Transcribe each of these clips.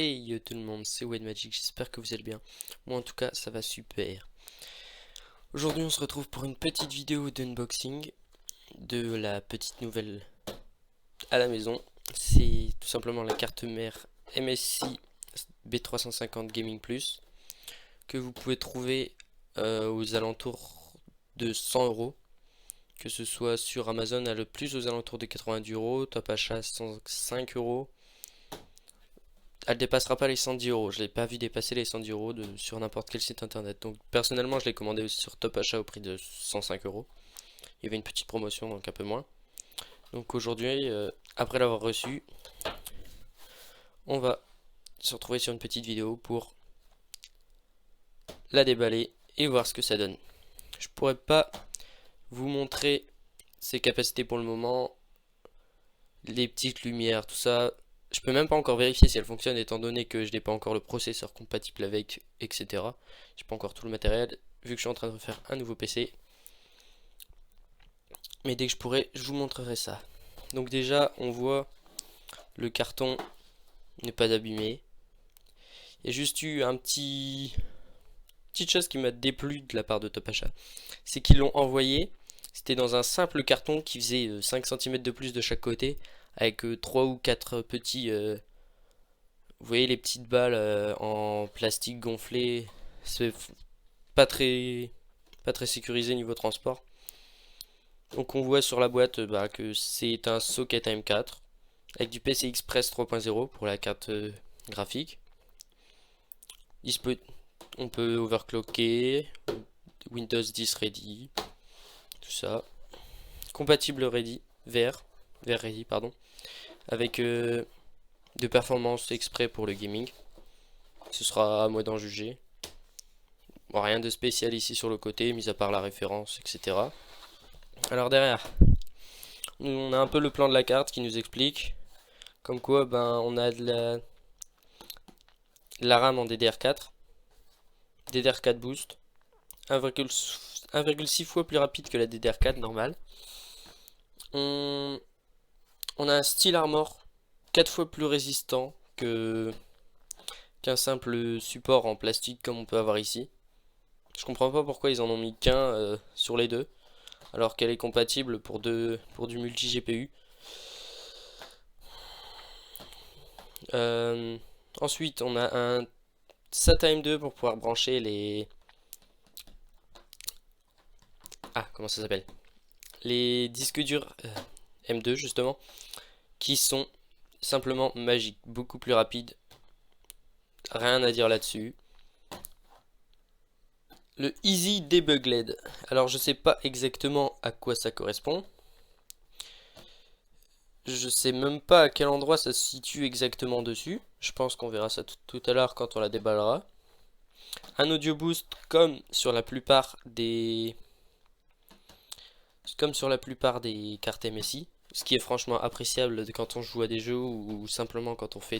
Hey tout le monde, c'est Magic, j'espère que vous allez bien. Moi en tout cas ça va super. Aujourd'hui on se retrouve pour une petite vidéo d'unboxing de la petite nouvelle à la maison. C'est tout simplement la carte mère MSI B350 Gaming Plus que vous pouvez trouver aux alentours de 100 euros. Que ce soit sur Amazon à le plus aux alentours de 90 euros, top achat 105 euros. Elle dépassera pas les 110 euros. Je l'ai pas vu dépasser les 110 euros sur n'importe quel site internet. Donc personnellement, je l'ai commandé sur Top Achat au prix de 105 euros. Il y avait une petite promotion, donc un peu moins. Donc aujourd'hui, après l'avoir reçu, on va se retrouver sur une petite vidéo pour la déballer et voir ce que ça donne. Je pourrais pas vous montrer ses capacités pour le moment, les petites lumières, tout ça. Je peux même pas encore vérifier si elle fonctionne étant donné que je n'ai pas encore le processeur compatible avec, etc. J'ai pas encore tout le matériel, vu que je suis en train de refaire un nouveau PC. Mais dès que je pourrai, je vous montrerai ça. Donc déjà, on voit le carton n'est pas abîmé. Il y a juste eu petite chose qui m'a déplu de la part de Top Achat. C'est qu'ils l'ont envoyé. C'était dans un simple carton qui faisait 5 cm de plus de chaque côté. Avec 3 ou 4 petits... vous voyez les petites balles en plastique gonflé. C'est pas très, pas très sécurisé niveau transport. Donc on voit sur la boîte que c'est un socket AM4 avec du PCI Express 3.0 pour la carte graphique. On peut overclocker, Windows 10 ready, tout ça. Compatible ready, VR ready pardon, avec de performance exprès pour le gaming. Ce sera à moi d'en juger. Bon, rien de spécial ici sur le côté, mis à part la référence, etc. Alors derrière, on a un peu le plan de la carte qui nous explique comme quoi on a de la RAM en DDR4, DDR4 Boost, 1,6 fois plus rapide que la DDR4 normale. On a un style armor 4 fois plus résistant qu'un simple support en plastique comme on peut avoir ici. Je comprends pas pourquoi ils en ont mis qu'un sur les deux, alors qu'elle est compatible pour du multi GPU. Ensuite, on a un SATA M2 pour pouvoir brancher les... Ah, comment ça s'appelle? Les disques durs M2 justement, qui sont simplement magiques, beaucoup plus rapides. Rien à dire là-dessus. Le Easy Debug LED. Alors je sais pas exactement à quoi ça correspond. Je sais même pas à quel endroit ça se situe exactement dessus. Je pense qu'on verra ça tout à l'heure quand on la déballera. Un audio boost comme sur la plupart des cartes MSI. Ce qui est franchement appréciable quand on joue à des jeux ou simplement quand on fait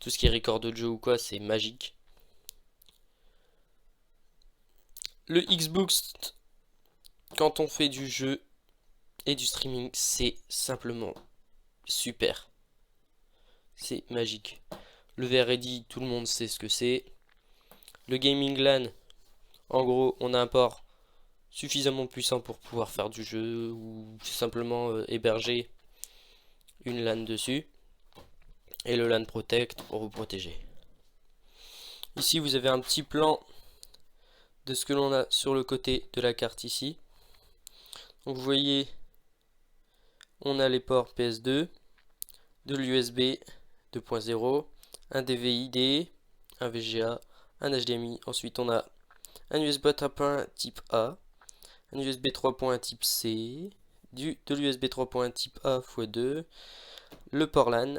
tout ce qui est record de jeu ou quoi, c'est magique. Le X-Boost, quand on fait du jeu et du streaming, c'est simplement super. C'est magique. Le VReady, tout le monde sait ce que c'est. Le Gaming LAN, en gros, on a un port suffisamment puissant pour pouvoir faire du jeu ou simplement héberger une LAN dessus. Et le LAN Protect pour vous protéger. Ici, vous avez un petit plan de ce que l'on a sur le côté de la carte ici. Donc vous voyez, on a les ports PS2, de l'USB 2.0, un DVI-D, un VGA, un HDMI. Ensuite on a un USB 3.1 type A, un USB 3.1 type C, de l'USB 3.1 type A x2, le port LAN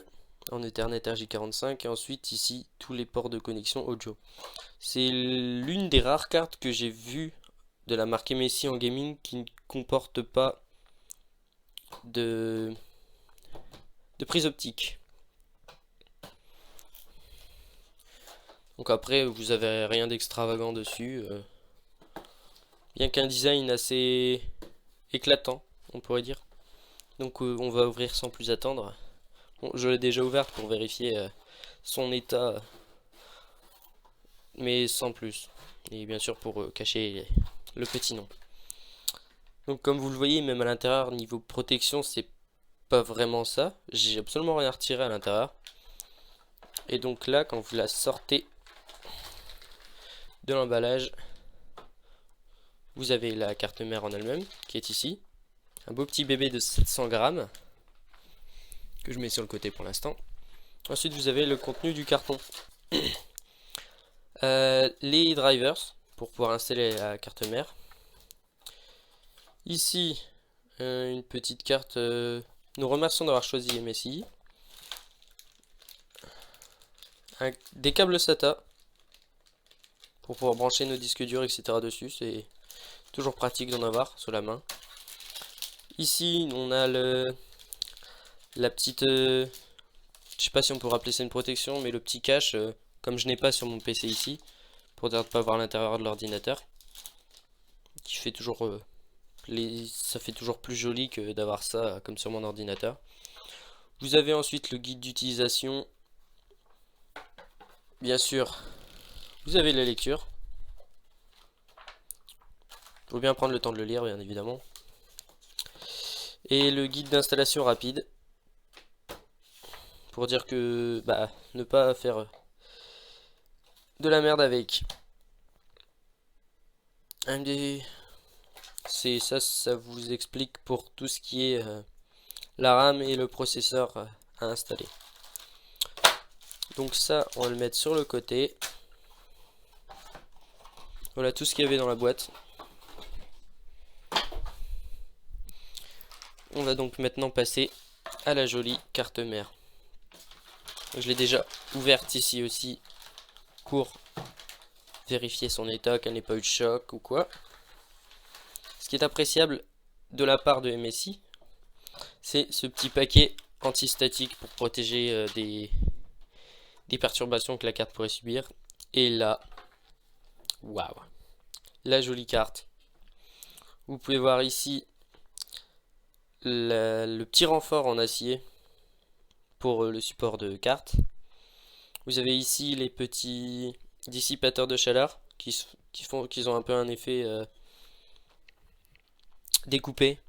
en Ethernet RJ45 et ensuite ici tous les ports de connexion audio. C'est l'une des rares cartes que j'ai vues de la marque MSI en gaming qui ne comporte pas de prise optique. Donc après vous avez rien d'extravagant dessus, bien qu'un design assez éclatant on pourrait dire. Donc on va ouvrir sans plus attendre. Bon, je l'ai déjà ouverte pour vérifier son état, mais sans plus. Et bien sûr pour cacher le petit nom. Donc comme vous le voyez, même à l'intérieur, niveau protection, c'est pas vraiment ça. J'ai absolument rien retiré à l'intérieur. Et donc là, quand vous la sortez de l'emballage, vous avez la carte mère en elle-même, qui est ici. Un beau petit bébé de 700 grammes, que je mets sur le côté pour l'instant. Ensuite, vous avez le contenu du carton. Les drivers, pour pouvoir installer la carte mère. Ici, une petite carte. Nous remercions d'avoir choisi MSI. Des câbles SATA pour pouvoir brancher nos disques durs, etc. dessus. C'est toujours pratique d'en avoir sur la main. Ici, on a la petite... je sais pas si on peut appeler ça une protection, mais le petit cache, comme je n'ai pas sur mon PC ici, pour ne pas voir l'intérieur de l'ordinateur, qui fait toujours... ça fait toujours plus joli que d'avoir ça comme sur mon ordinateur. Vous avez ensuite le guide d'utilisation. Bien sûr, vous avez la lecture. Il faut bien prendre le temps de le lire, bien évidemment. Et le guide d'installation rapide. Pour dire que, ne pas faire de la merde avec. C'est ça, ça vous explique pour tout ce qui est la RAM et le processeur à installer. Donc ça, on va le mettre sur le côté. Voilà tout ce qu'il y avait dans la boîte. On va donc maintenant passer à la jolie carte mère. Je l'ai déjà ouverte ici aussi pour vérifier son état, qu'elle n'ait pas eu de choc ou quoi. Ce qui est appréciable de la part de MSI, c'est ce petit paquet antistatique pour protéger des perturbations que la carte pourrait subir. Et là, waouh, la jolie carte. Vous pouvez voir ici le petit renfort en acier pour le support de carte. Vous avez ici les petits dissipateurs de chaleur qui ont un peu un effet découpé.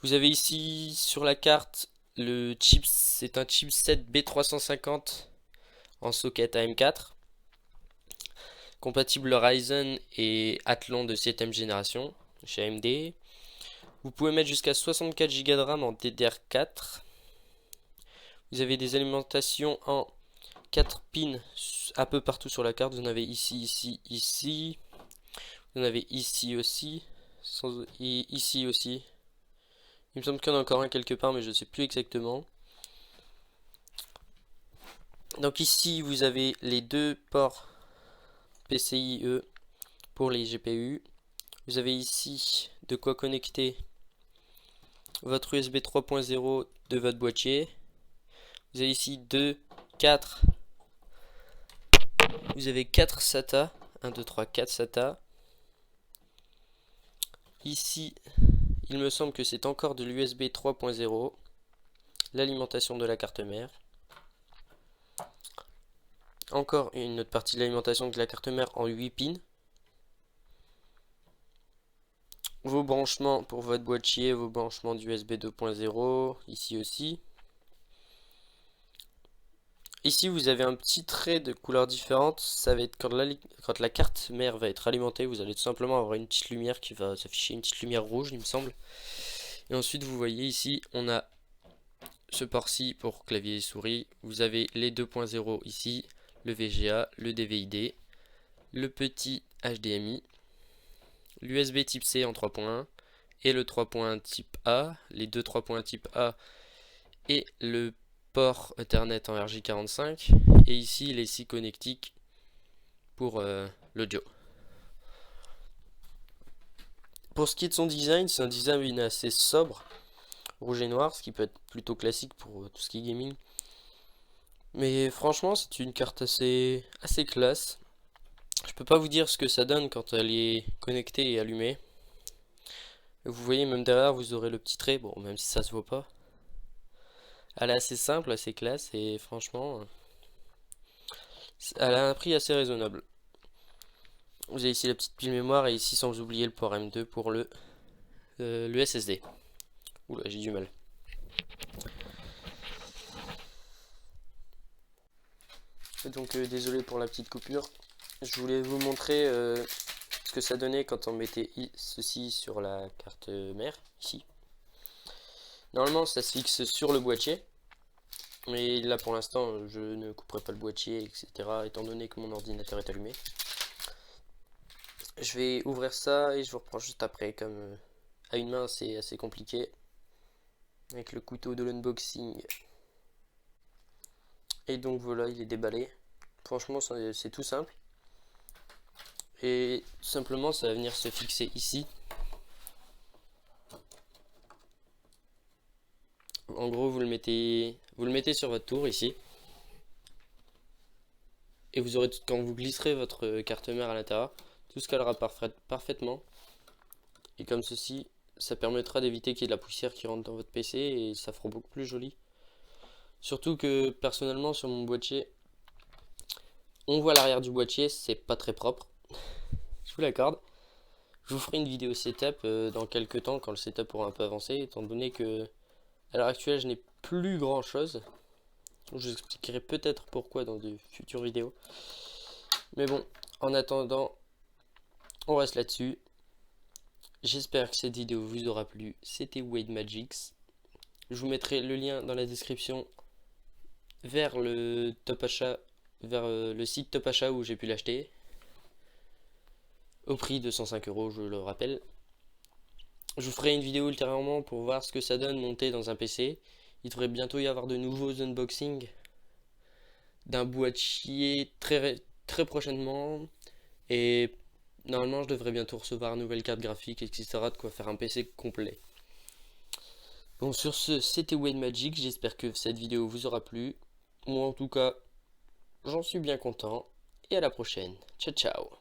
Vous avez ici sur la carte le chip, c'est un chipset B350 en socket AM4, compatible Ryzen et Athlon de 7ème génération chez AMD. Vous pouvez mettre jusqu'à 64 Go de RAM en DDR4. Vous avez des alimentations en 4 pins un peu partout sur la carte. Vous en avez ici, ici, ici. Vous en avez ici aussi. Et ici aussi. Il me semble qu'il y en a encore un quelque part, mais je ne sais plus exactement. Donc ici, vous avez les deux ports PCIe pour les GPU. Vous avez ici de quoi connecter votre USB 3.0 de votre boîtier. Vous avez ici 4. Vous avez 4 SATA. 1, 2, 3, 4 SATA. Ici, il me semble que c'est encore de l'USB 3.0. L'alimentation de la carte mère. Encore une autre partie de l'alimentation de la carte mère en 8 pins. Vos branchements pour votre boîtier, vos branchements d'USB 2.0, ici aussi. Ici vous avez un petit trait de couleur différente, ça va être quand la carte mère va être alimentée, vous allez tout simplement avoir une petite lumière qui va s'afficher, une petite lumière rouge il me semble. Et ensuite vous voyez ici on a ce port-ci pour clavier et souris, vous avez les 2.0 ici, le VGA, le DVI-D, le petit HDMI, l'USB type C en 3.1 et le 3.1 type A, les deux 3.1 type A et le port Ethernet en RJ45 et ici les 6 connectiques pour l'audio. Pour ce qui est de son design, c'est un design assez sobre, rouge et noir, ce qui peut être plutôt classique pour tout ce qui est gaming. Mais franchement, c'est une carte assez classe. Je peux pas vous dire ce que ça donne quand elle est connectée et allumée. Vous voyez, même derrière, vous aurez le petit trait, bon, même si ça se voit pas. Elle est assez simple, assez classe et franchement, elle a un prix assez raisonnable. Vous avez ici la petite pile mémoire et ici sans oublier le port M2 pour le SSD. Oula, j'ai du mal. Et donc désolé pour la petite coupure. Je voulais vous montrer ce que ça donnait quand on mettait ceci sur la carte mère, ici. Normalement ça se fixe sur le boîtier. Mais là pour l'instant je ne couperai pas le boîtier, etc. étant donné que mon ordinateur est allumé. Je vais ouvrir ça et je vous reprends juste après, comme à une main c'est assez compliqué. Avec le couteau de l'unboxing. Et donc voilà, il est déballé. Franchement c'est tout simple. Et simplement ça va venir se fixer ici. En gros vous le mettez sur votre tour ici. Et vous aurez, quand vous glisserez votre carte mère à l'intérieur, tout se calera parfaitement. Et comme ceci, ça permettra d'éviter qu'il y ait de la poussière qui rentre dans votre PC et ça fera beaucoup plus joli. Surtout que personnellement sur mon boîtier, on voit l'arrière du boîtier, c'est pas très propre. Je vous l'accorde. Je vous ferai une vidéo setup dans quelques temps quand le setup aura un peu avancé, étant donné que à l'heure actuelle je n'ai plus grand chose. Je vous expliquerai peut-être pourquoi dans de futures vidéos. Mais bon, en attendant, on reste là-dessus. J'espère que cette vidéo vous aura plu. C'était Wade Magix. Je vous mettrai le lien dans la description vers le top achat, vers le site top achat où j'ai pu l'acheter. Au prix de 105 €, je le rappelle. Je vous ferai une vidéo ultérieurement pour voir ce que ça donne monter dans un PC. Il devrait bientôt y avoir de nouveaux unboxings d'un boîtier très prochainement. Et normalement, je devrais bientôt recevoir une nouvelle carte graphique, etc. De quoi faire un PC complet. Bon, sur ce, c'était Wade Magic. J'espère que cette vidéo vous aura plu. Moi, en tout cas, j'en suis bien content. Et à la prochaine. Ciao, ciao.